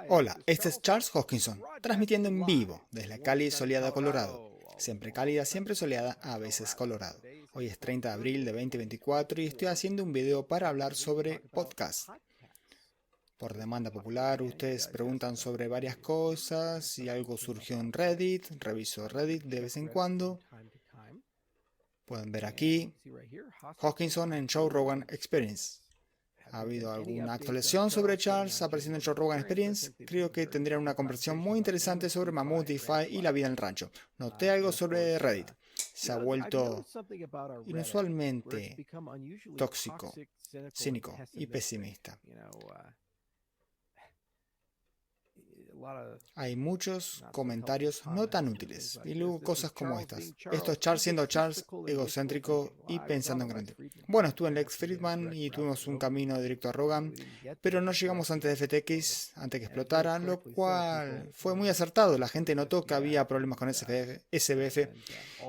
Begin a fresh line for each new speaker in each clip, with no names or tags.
Hola, este es Charles Hoskinson, transmitiendo en vivo desde la cálida y soleada Colorado. Siempre cálida, siempre soleada, a veces Colorado. Hoy es 30 de abril de 2024 y estoy haciendo un video para hablar sobre podcast. Por demanda popular, ustedes preguntan sobre varias cosas, si algo surgió en Reddit, reviso Reddit de vez en cuando. Pueden ver aquí, Hoskinson en Joe Rogan Experience. ¿Ha habido alguna actualización sobre Charles apareciendo en Joe Rogan Experience? Creo que tendrían una conversación muy interesante sobre Mammoth, DeFi y la vida en el rancho. Noté algo sobre Reddit. Se ha vuelto inusualmente tóxico, cínico y pesimista. Hay muchos comentarios no tan útiles y luego cosas como estas. Esto es Charles siendo Charles, egocéntrico y pensando en grande. Bueno, estuve en Lex Fridman y tuvimos un camino directo a Rogan, pero no llegamos antes de FTX, antes que explotara, lo cual fue muy acertado. La gente notó que había problemas con SBF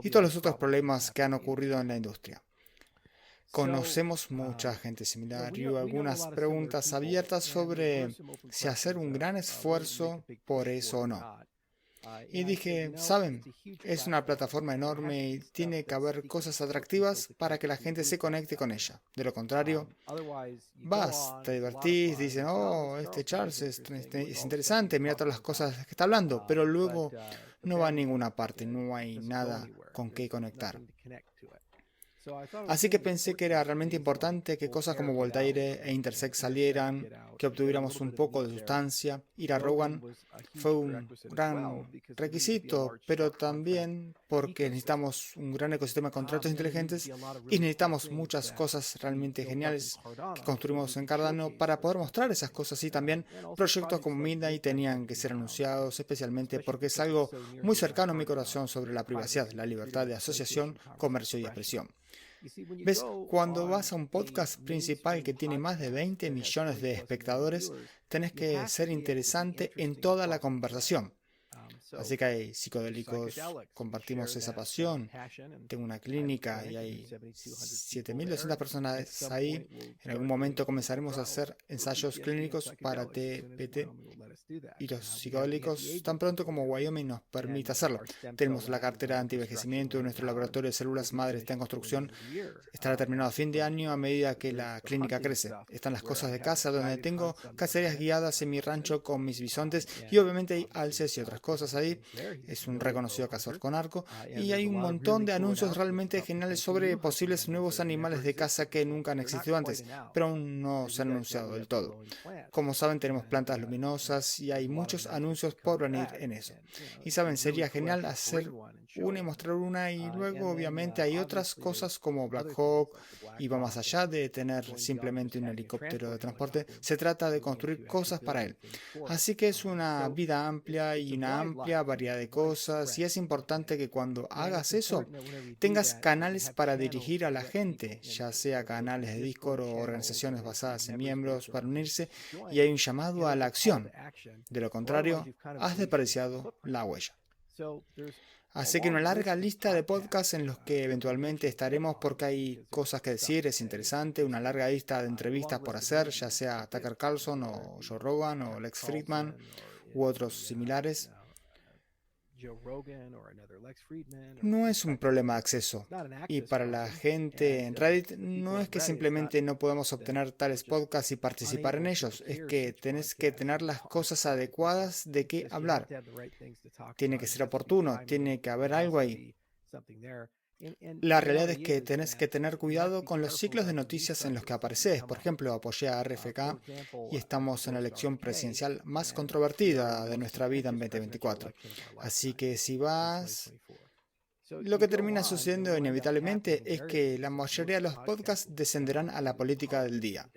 y todos los otros problemas que han ocurrido en la industria. Conocemos mucha gente similar y hubo algunas preguntas abiertas sobre si hacer un gran esfuerzo por eso o no. Y dije, saben, es una plataforma enorme y tiene que haber cosas atractivas para que la gente se conecte con ella. De lo contrario, vas, te divertís, dicen, oh, este Charles es interesante, mira todas las cosas que está hablando, pero luego no va a ninguna parte, no hay nada con qué conectar. Así que pensé que era realmente importante que cosas como Voltaire e Intersect salieran, que obtuviéramos un poco de sustancia. Ir a Rogan fue un gran requisito, pero también porque necesitamos un gran ecosistema de contratos inteligentes y necesitamos muchas cosas realmente geniales que construimos en Cardano para poder mostrar esas cosas, y también proyectos como Midnight tenían que ser anunciados, especialmente porque es algo muy cercano a mi corazón sobre la privacidad, la libertad de asociación, comercio y expresión. ¿Ves? Cuando vas a un podcast principal que tiene más de 20 millones de espectadores, tenés que ser interesante en toda la conversación. Así que hay psicodélicos, compartimos esa pasión. Tengo una clínica y hay 7.200 personas ahí. En algún momento comenzaremos a hacer ensayos clínicos para TPT y los psicodélicos tan pronto como Wyoming nos permita hacerlo. Tenemos la cartera de antivejecimiento de nuestro laboratorio de células madre, está en construcción. Estará terminado a fin de año a medida que la clínica crece. Están las cosas de casa donde tengo cacerías guiadas en mi rancho con mis bisontes y obviamente hay alces y otras cosas ahí. Es un reconocido cazador con arco y hay un montón de anuncios realmente geniales sobre posibles nuevos animales de caza que nunca han existido antes, pero aún no se han anunciado del todo. Como saben, tenemos plantas luminosas y hay muchos anuncios por venir en eso. Y saben, sería genial hacer una y mostrar una, y luego obviamente hay otras cosas como Black Hawk y va más allá de tener simplemente un helicóptero de transporte. Se trata de construir cosas para él. Así que es una vida amplia y una amplia variedad de cosas, y es importante que cuando hagas eso tengas canales para dirigir a la gente, ya sea canales de Discord o organizaciones basadas en miembros para unirse, y hay un llamado a la acción. De lo contrario, has desperdiciado la huella. Así que una larga lista de podcasts en los que eventualmente estaremos porque hay cosas que decir, es interesante, una larga lista de entrevistas por hacer, ya sea Tucker Carlson o Joe Rogan o Lex Fridman u otros similares. No es un problema de acceso, y para la gente en Reddit no es que simplemente no podemos obtener tales podcasts y participar en ellos, es que tenés que tener las cosas adecuadas de qué hablar. Tiene que ser oportuno, tiene que haber algo ahí. La realidad es que tenés que tener cuidado con los ciclos de noticias en los que apareces. Por ejemplo, apoyé a RFK y estamos en la elección presidencial más controvertida de nuestra vida en 2024. Así que si vas... Lo que termina sucediendo inevitablemente es que la mayoría de los podcasts descenderán a la política del día.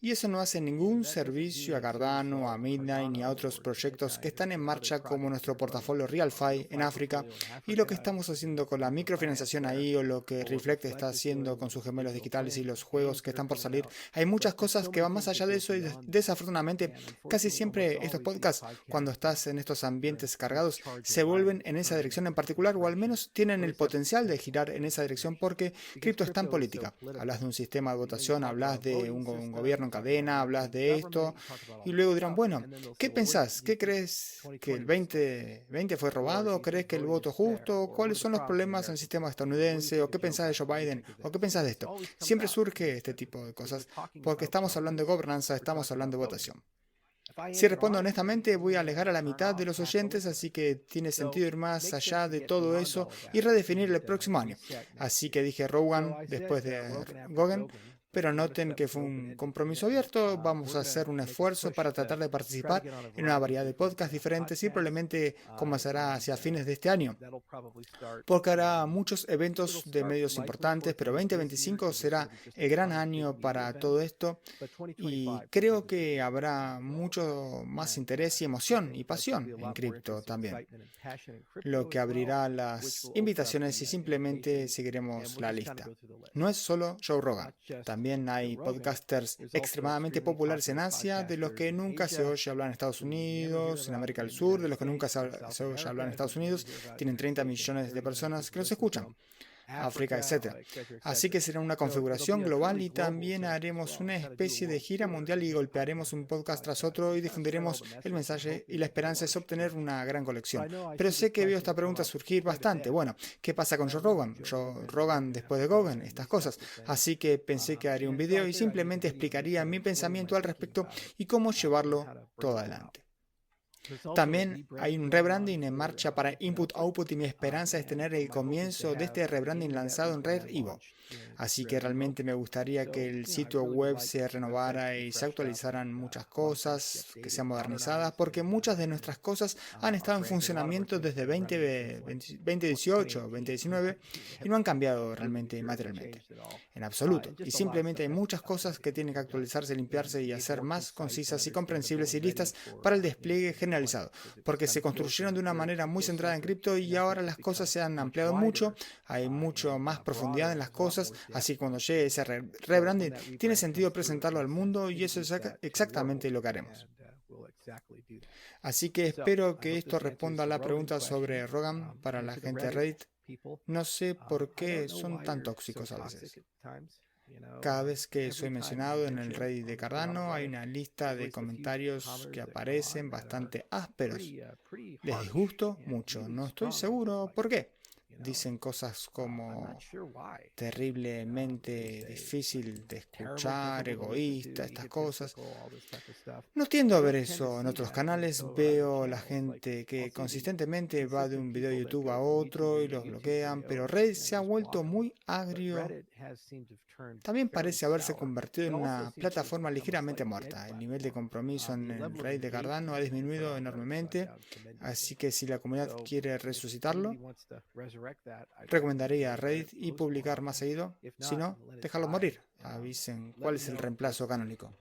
Y eso no hace ningún servicio a Cardano, a Midnight ni a otros proyectos que están en marcha como nuestro portafolio RealFi en África, y lo que estamos haciendo con la microfinanciación ahí, o lo que Reflect está haciendo con sus gemelos digitales y los juegos que están por salir. Hay muchas cosas que van más allá de eso, y desafortunadamente casi siempre estos podcasts, cuando estás en estos ambientes cargados, se vuelven en esa dirección en particular, o al menos tienen el potencial de girar en esa dirección, porque cripto está en política. Hablas de un sistema de votación, hablas de un gobierno cadena, hablas de esto, y luego dirán, bueno, ¿qué pensás? ¿Qué crees que el 2020 fue robado? ¿Crees que el voto es justo? ¿Cuáles son los problemas en el sistema estadounidense? ¿O qué pensás de Joe Biden? ¿O qué pensás de esto? Siempre surge este tipo de cosas, porque estamos hablando de gobernanza, estamos hablando de votación. Si respondo honestamente, voy a alejar a la mitad de los oyentes, así que tiene sentido ir más allá de todo eso y redefinir el próximo año. Así que dije Rogan después de Gogan, pero noten que fue un compromiso abierto. Vamos a hacer un esfuerzo para tratar de participar en una variedad de podcasts diferentes y probablemente comenzará hacia fines de este año, porque habrá muchos eventos de medios importantes, pero 2025 será el gran año para todo esto y creo que habrá mucho más interés y emoción y pasión en cripto también, lo que abrirá las invitaciones y simplemente seguiremos la lista. No es solo Joe Rogan, también hay podcasters extremadamente populares en Asia, de los que nunca se oye hablar en Estados Unidos, en América del Sur, de los que nunca se oye hablar en Estados Unidos, tienen 30 millones de personas que los escuchan. África, etc. Así que será una configuración global y también haremos una especie de gira mundial y golpearemos un podcast tras otro y difundiremos el mensaje y la esperanza es obtener una gran colección. Pero sé que veo esta pregunta surgir bastante. Bueno, ¿qué pasa con Joe Rogan? Joe Rogan después de Gogan, estas cosas. Así que pensé que haría un video y simplemente explicaría mi pensamiento al respecto y cómo llevarlo todo adelante. También hay un rebranding en marcha para Input Output y mi esperanza es tener el comienzo de este rebranding lanzado en Red Evo. Así que realmente me gustaría que el sitio web se renovara y se actualizaran muchas cosas, que sean modernizadas, porque muchas de nuestras cosas han estado en funcionamiento desde 2018, 2019 y no han cambiado realmente materialmente, en absoluto. Y simplemente hay muchas cosas que tienen que actualizarse, limpiarse y hacer más concisas y comprensibles y listas para el despliegue generalizado, porque se construyeron de una manera muy centrada en cripto y ahora las cosas se han ampliado mucho, hay mucho más profundidad en las cosas. Así que cuando llegue ese rebranding, tiene sentido presentarlo al mundo y eso es exactamente lo que haremos. Así que espero que esto responda a la pregunta sobre Rogan para la gente de Reddit. No sé por qué son tan tóxicos a veces. Cada vez que soy mencionado en el Reddit de Cardano hay una lista de comentarios que aparecen bastante ásperos. Les disgusto mucho, no estoy seguro por qué. Dicen cosas como terriblemente difícil de escuchar, egoísta, estas cosas. No tiendo a ver eso en otros canales. Veo la gente que consistentemente va de un video de YouTube a otro y los bloquean, pero Reddit se ha vuelto muy agrio. También parece haberse convertido en una plataforma ligeramente muerta. El nivel de compromiso en el Reddit de Cardano ha disminuido enormemente, así que si la comunidad quiere resucitarlo, recomendaría a Reddit y publicar más seguido. Si no, déjalo morir. Avisen cuál es el reemplazo canónico.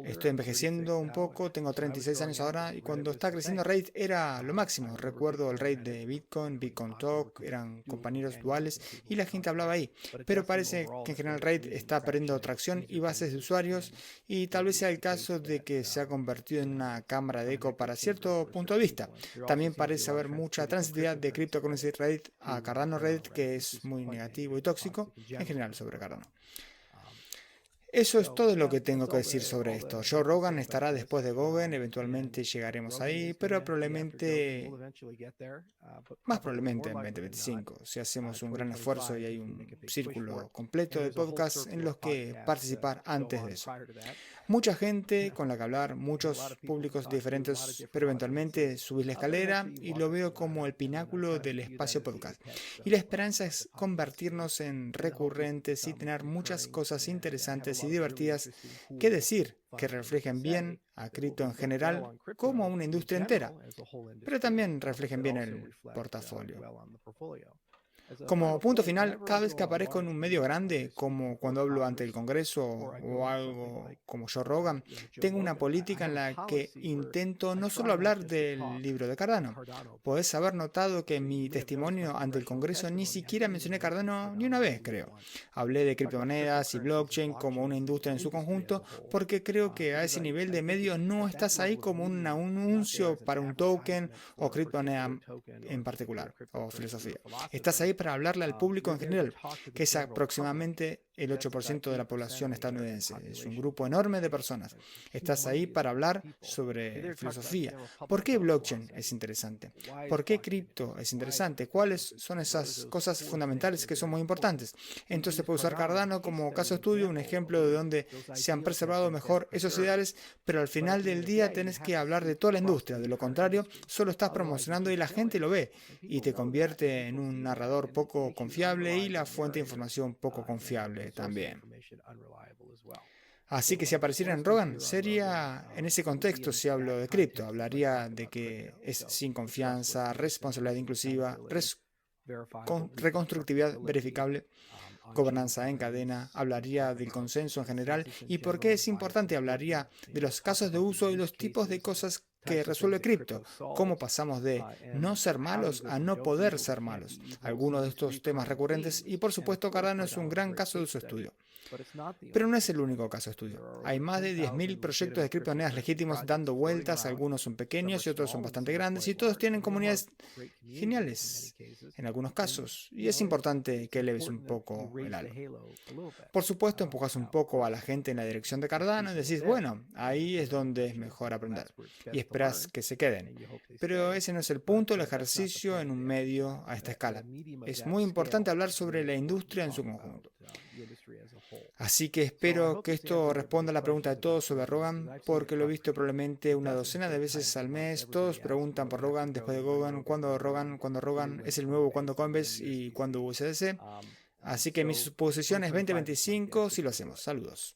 Estoy envejeciendo un poco, tengo 36 años ahora y cuando estaba creciendo Reddit era lo máximo. Recuerdo el Reddit de Bitcoin, Bitcoin Talk, eran compañeros duales y la gente hablaba ahí. Pero parece que en general Reddit está perdiendo tracción y bases de usuarios y tal vez sea el caso de que se ha convertido en una cámara de eco para cierto punto de vista. También parece haber mucha transitividad de Cryptocurrency Reddit a Cardano Reddit que es muy negativo y tóxico en general sobre Cardano. Eso es todo lo que tengo que decir sobre esto. Joe Rogan estará después de Gogan, eventualmente llegaremos ahí, pero probablemente, más probablemente en 2025, si hacemos un gran esfuerzo y hay un círculo completo de podcasts en los que participar antes de eso. Mucha gente con la que hablar, muchos públicos diferentes, pero eventualmente subir la escalera y lo veo como el pináculo del espacio podcast. Y la esperanza es convertirnos en recurrentes y tener muchas cosas interesantes y divertidas que decir, que reflejen bien a cripto en general como a una industria entera, pero también reflejen bien el portafolio. Como punto final, cada vez que aparezco en un medio grande, como cuando hablo ante el Congreso o algo como Joe Rogan, tengo una política en la que intento no solo hablar del libro de Cardano. Podés haber notado que en mi testimonio ante el Congreso ni siquiera mencioné Cardano ni una vez, creo. Hablé de criptomonedas y blockchain como una industria en su conjunto porque creo que a ese nivel de medio no estás ahí como un anuncio para un token o criptomoneda en particular o filosofía. Estás ahí para hablarle al público en general, que es aproximadamente el 8% de la población estadounidense. Es un grupo enorme de personas. Estás ahí para hablar sobre filosofía. ¿Por qué blockchain es interesante? ¿Por qué cripto es interesante? ¿Cuáles son esas cosas fundamentales que son muy importantes? Entonces puedo usar Cardano como caso de estudio, un ejemplo de donde se han preservado mejor esos ideales, pero al final del día tenés que hablar de toda la industria. De lo contrario, solo estás promocionando y la gente lo ve y te convierte en un narrador poco confiable y la fuente de información poco confiable también. Así que si apareciera en Rogan, sería en ese contexto si hablo de cripto. Hablaría de que es sin confianza, responsabilidad inclusiva, reconstructividad verificable, gobernanza en cadena, hablaría del consenso en general y por qué es importante, hablaría de los casos de uso y los tipos de cosas que resuelve cripto, cómo pasamos de no ser malos a no poder ser malos, algunos de estos temas recurrentes y por supuesto Cardano es un gran caso de su estudio. Pero no es el único caso de estudio. Hay más de 10.000 proyectos de criptomonedas legítimos dando vueltas, algunos son pequeños y otros son bastante grandes y todos tienen comunidades geniales en algunos casos y es importante que eleves un poco el halo. Por supuesto, empujas un poco a la gente en la dirección de Cardano y decís, bueno, ahí es donde es mejor aprender y esperas que se queden. Pero ese no es el punto del ejercicio en un medio a esta escala. Es muy importante hablar sobre la industria en su conjunto. Así que espero que esto responda a la pregunta de todos sobre Rogan, porque lo he visto probablemente una docena de veces al mes. Todos preguntan por Rogan, después de Rogan, cuando Rogan es el nuevo, cuando Coinbase y cuando USDC. Así que mi suposición es 2025 si lo hacemos. Saludos.